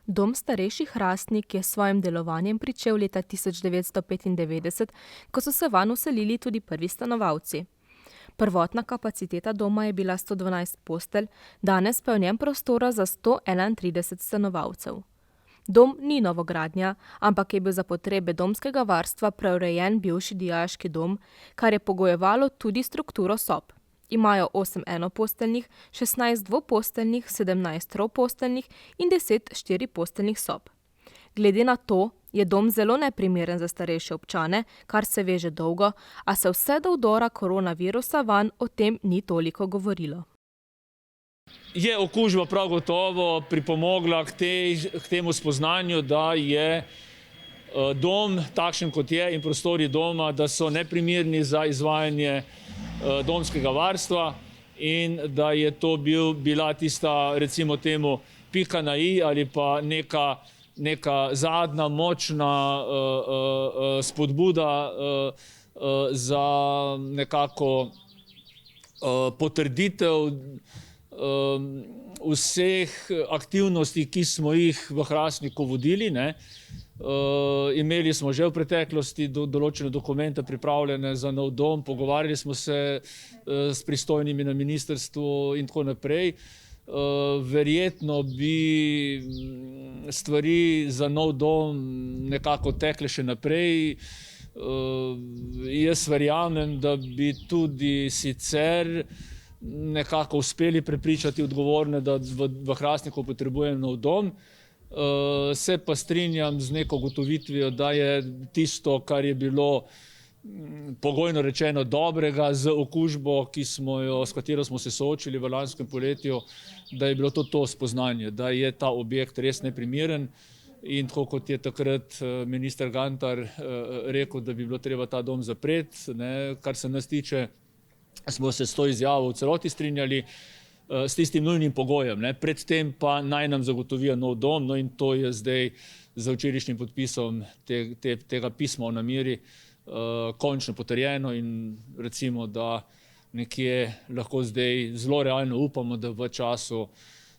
Dom starejših Hrastnik je s svojim delovanjem pričel leta 1995, ko so se vanj vselili tudi prvi stanovalci. Prvotna kapaciteta doma je bila 112 postelj, danes pa je v njem prostora za 131 stanovalcev. Dom ni novogradnja, ampak je bil za potrebe domskega varstva preurejen bivši dijaški dom, kar je pogojevalo tudi strukturo sob. Imajo 8 enoposteljnih, 16 dvoposteljnih, 17 troposteljnih in 10 štiriposteljnih sob. Glede na to je dom zelo neprimeren za starejše občane, kar se ve že dolgo, a se vse do vdora koronavirusa vanj o tem ni toliko govorilo. Je okužba prav gotovo pripomogla k temu spoznanju, da je dom takšen, kot je, in prostori doma, da so neprimerni za izvajanje domskega varstva in da je to bila tista, recimo temu, pika na i ali pa neka zadnja močna spodbuda za nekako potrditev vseh aktivnosti, ki smo jih v Hrastniku vodili. Imeli smo že v preteklosti določene dokumente pripravljene za nov dom, pogovarjali smo se s pristojnimi na ministrstvu in tako naprej. Verjetno bi stvari za nov dom nekako tekle še naprej. Jaz verjamem, da bi tudi sicer nekako uspeli prepričati odgovorne, da v Hrastniku potrebujemo nov dom. Se pa strinjam z neko ugotovitvijo, da je tisto, kar je bilo pogojno rečeno dobrega z okužbo, s katero smo se soočili v lanskem poletju, da je bilo to spoznanje, da je ta objekt res neprimeren. In tako kot je takrat minister Gantar rekel, da bi bilo treba ta dom zapreti, kar se nas tiče, smo se s to izjavo v celoti strinjali, s tistim nujnim pogojem. Predtem pa naj nam zagotovijo nov dom, no in to je zdaj z včerajšnjim podpisom tega pisma o nameri končno potrjeno in recimo, da nekje lahko zdaj zelo realno upamo, da v času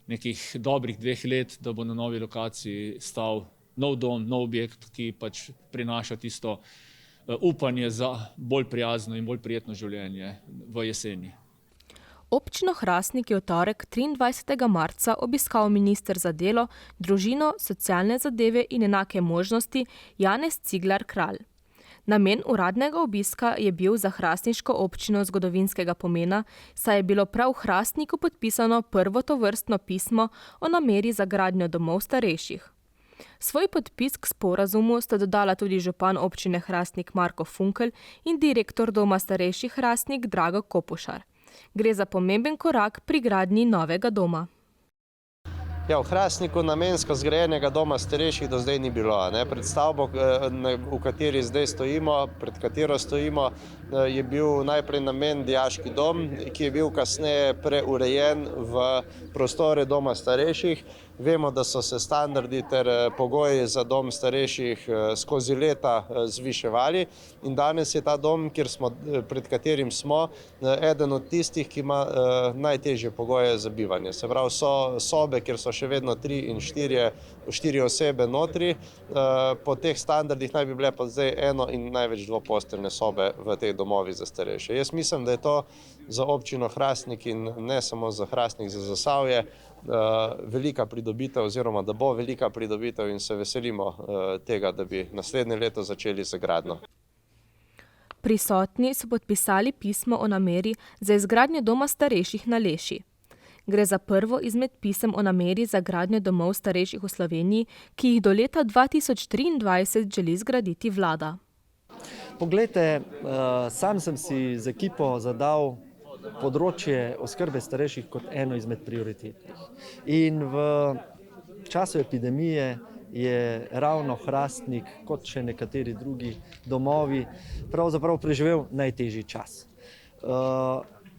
nekih dobrih 2 let, da bo na novi lokaciji stal nov dom, nov objekt, ki pač prinaša tisto upanje za bolj prijazno in bolj prijetno življenje v jeseni. Občino Hrastnik je v torek 23. marca obiskal minister za delo, družino, socialne zadeve in enake možnosti Janez Cigler Kralj. Namen uradnega obiska je bil za hrastniško občino zgodovinskega pomena, saj je bilo prav v Hrastniku podpisano prvo tovrstno pismo o nameri za gradnjo domov starejših. Svoj podpis k sporazumu sta dodala tudi župan občine Hrastnik Marko Funkelj in direktor doma starejših Hrastnik Drago Kopušar. Gre za pomemben korak pri gradnji novega doma. Ja, v Hrastniku namensko zgrajenega doma starejših do zdaj ni bilo. Pred stavbo, v kateri zdaj stojimo, pred katero stojimo, je bil najprej namen dijaški dom, ki je bil kasneje preurejen v prostore doma starejših. Vemo, da so se standardi ter pogoji za dom starejših skozi leta zviševali in danes je ta dom, pred katerim smo, eden od tistih, ki ima najtežje pogoje za bivanje. Se pravi, so sobe, kjer so še vedno 3 in 4 osebe notri. Po teh standardih naj bi bile pa zdaj 1 in največ 2-posteljne sobe v teh domovih za starejše. Jaz mislim, da je to za občino Hrastnik in ne samo za Hrastnik, za Zasavje velika pridobitev oziroma da bo velika pridobitev in se veselimo tega, da bi naslednje leto začeli z gradnjo. Prisotni so podpisali pismo o nameri za izgradnjo doma starejših na Leši. Gre za prvo izmed pisem o nameri za gradnjo domov starejših v Sloveniji, ki jih do leta 2023 želi zgraditi vlada. Poglejte, sam sem si z ekipo zadal področje oskrbe starejših kot eno izmed prioritetnih. In v času epidemije je ravno Hrastnik, kot še nekateri drugi domovi, pravzaprav preživel najtežji čas.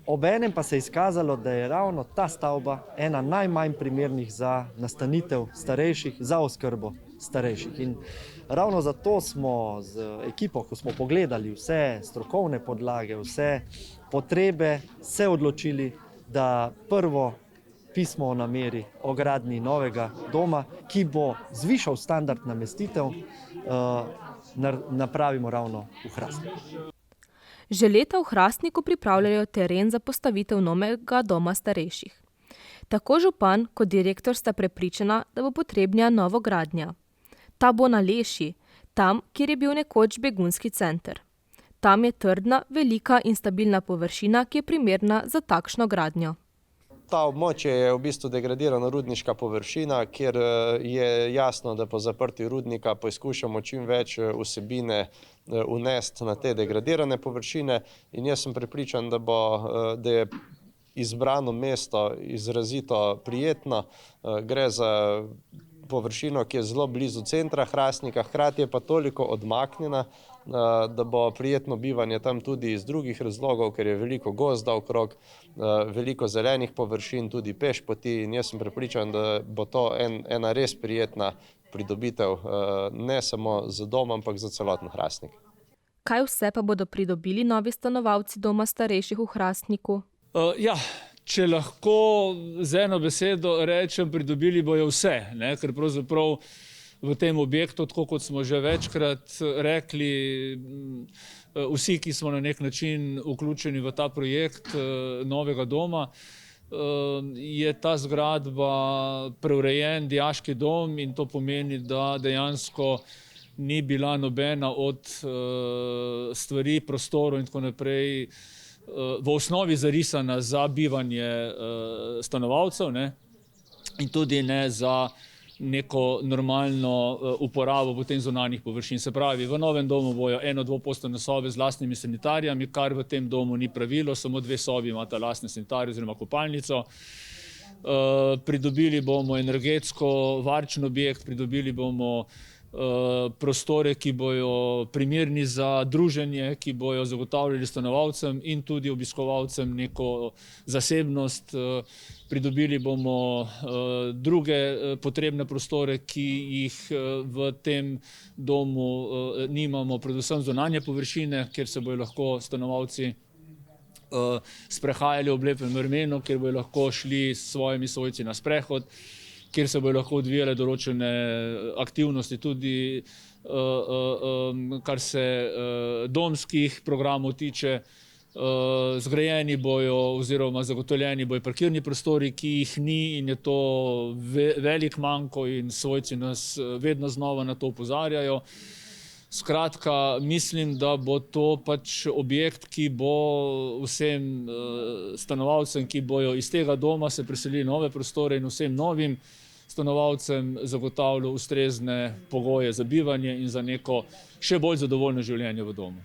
Obenem pa se je izkazalo, da je ravno ta stavba ena najmanj primernih za nastanitev starejših, za oskrbo starejših. In ravno zato smo z ekipo, ko smo pogledali vse strokovne podlage, vse potrebe, se odločili, da prvo pismo o nameri o gradnji novega doma, ki bo zvišal standard namestitev, napravimo ravno v Hrastniku. Že leta v Hrastniku pripravljajo teren za postavitev novega doma starejših. Tako župan kot direktor sta prepričana, da bo potrebna novogradnja. Ta bo na Leši, tam, kjer je bil nekoč begunski center. Tam je trdna, velika in stabilna površina, ki je primerna za takšno gradnjo. Ta območje je v bistvu degradirana rudniška površina, kjer je jasno, da po zaprtju rudnika poskušamo čim več vsebine unesti na te degradirane površine, in jaz sem prepričan, da je izbrano mesto izrazito prijetno. Gre za površino, ki je zelo blizu centra Hrastnika, hkrati je pa toliko odmaknjena, da bo prijetno bivanje tam tudi iz drugih razlogov, ker je veliko gozda okrog, veliko zelenih površin, tudi pešpoti, in jaz sem prepričan, da bo to ena res prijetna pridobitev, ne samo za dom, ampak za celoten Hrastnik. Kaj vse pa bodo pridobili novi stanovalci doma starejših v Hrastniku? Če lahko z eno besedo rečem, pridobili bojo vse, ne? Ker pravzaprav v tem objektu, tako kot smo že večkrat rekli, vsi, ki smo na nek način vključeni v ta projekt novega doma, je ta zgradba preurejen dijaški dom, in to pomeni, da dejansko ni bila nobena od stvari, prostorov in tako naprej v osnovi zarisana za bivanje stanovalcev, ne? In tudi ne za neko normalno uporabo potem zunanjih površin. Se pravi, v novem domu bojo eno-dvoposteljne sobe z lastnimi sanitarijami, kar v tem domu ni pravilo, samo 2 sobi imata lastne sanitarije oziroma kopalnico. Pridobili bomo energetsko varčen objekt, pridobili bomo prostore, ki bojo primerni za druženje, ki bojo zagotavljali stanovalcem in tudi obiskovalcem neko zasebnost. Pridobili bomo druge potrebne prostore, ki jih v tem domu nimamo, predvsem zunanje površine, kjer se bojo lahko stanovalci sprehajali ob lepem vremenu, kjer bojo lahko šli s svojimi svojci na sprehod, kjer se bojo lahko odvijale določene aktivnosti, tudi kar se domskih programov tiče. Zgrajeni bojo oziroma zagotovljeni bojo parkirni prostori, ki jih ni, in je to velik manko in svojci nas vedno znova na to opozarjajo. Skratka, mislim, da bo to pač objekt, ki bo vsem stanovalcem, ki bojo iz tega doma se preselili nove prostore, in vsem novim stanovalcem zagotavljal ustrezne pogoje za bivanje in za neko še bolj zadovoljno življenje v domu.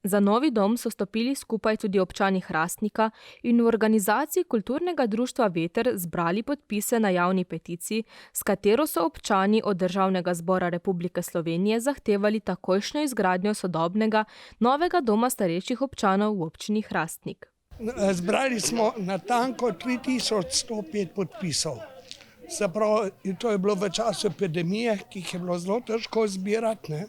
Za novi dom so stopili skupaj tudi občani Hrastnika in v organizaciji kulturnega društva Veter zbrali podpise na javni peticiji, s katero so občani od Državnega zbora Republike Slovenije zahtevali takojšnjo izgradnjo sodobnega novega doma starejših občanov v občini Hrastnik. Zbrali smo natanko 3105 podpisov. Se pravi, to je bilo v času epidemije, ki jih je bilo zelo težko zbirati, ne?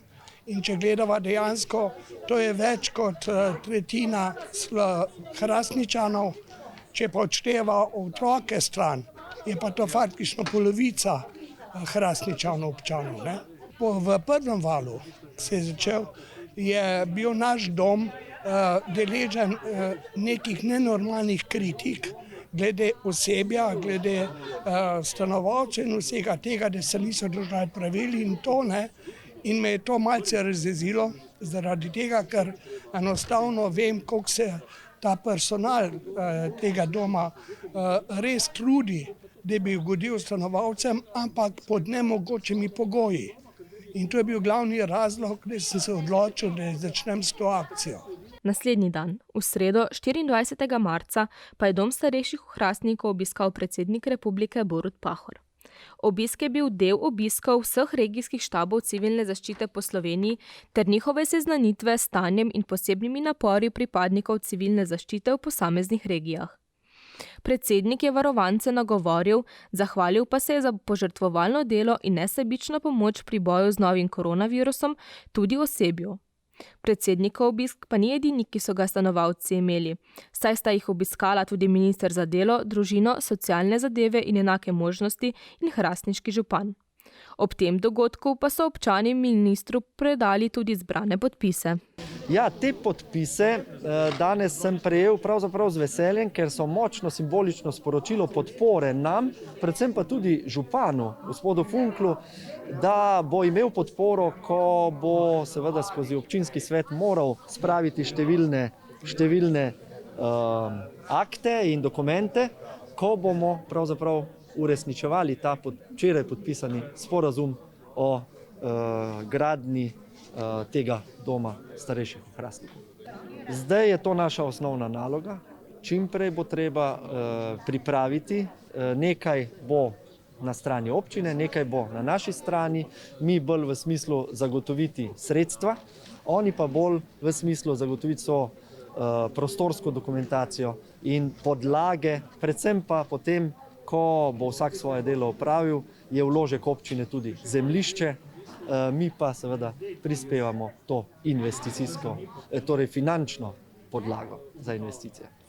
In če gledava dejansko, to je več kot tretjina Hrastničanov. Če pa odšteva otroke stran, je pa to faktično polovica Hrastničanov občanov, ne? V prvem valu se je začel, je bil naš dom deležen nekih nenormalnih kritik glede osebja, glede stanovalcev in vsega tega, da se niso držali pravil in to, ne. In me je to malce razjezilo, zaradi tega, ker enostavno vem, koliko se ta personal tega doma res trudi, da bi ugodil stanovalcem, ampak pod nemogočimi pogoji. In to je bil glavni razlog, da sem se odločil, da začnem s to akcijo. Naslednji dan, v sredo 24. marca, pa je dom starejših v Hrastniku obiskal predsednik republike Borut Pahor. Obisk je bil del obiskov vseh regijskih štabov civilne zaščite po Sloveniji ter njihove seznanitve s stanjem in posebnimi napori pripadnikov civilne zaščite v posameznih regijah. Predsednik je varovance nagovoril, zahvalil pa se je za požrtvovalno delo in nesebično pomoč pri boju z novim koronavirusom tudi osebju. Predsednikov obisk pa ni edini, ki so ga stanovalci imeli, saj sta jih obiskala tudi minister za delo, družino, socialne zadeve in enake možnosti in hrastniški župan. Ob tem dogodku pa so občani ministru predali tudi zbrane podpise. Ja, te podpise danes sem prejel pravzaprav z veseljem, ker so močno simbolično sporočilo podpore nam, predvsem pa tudi županu, gospodu Funklu, da bo imel podporo, ko bo seveda skozi občinski svet moral spraviti številne akte in dokumente, ko bomo pravzaprav uresničevali ta včeraj podpisani sporazum o gradnji tega doma starejših v Hrastniku. Zdaj je to naša osnovna naloga. Čim prej bo treba pripraviti, nekaj bo na strani občine, nekaj bo na naši strani, mi bolj v smislu zagotoviti sredstva, oni pa bolj v smislu zagotoviti prostorsko dokumentacijo in podlage, predvsem pa potem, ko bo vsak svoje delo opravil, je vložek občine tudi zemljišče, mi pa seveda prispevamo to investicijsko, torej finančno podlago za investicije.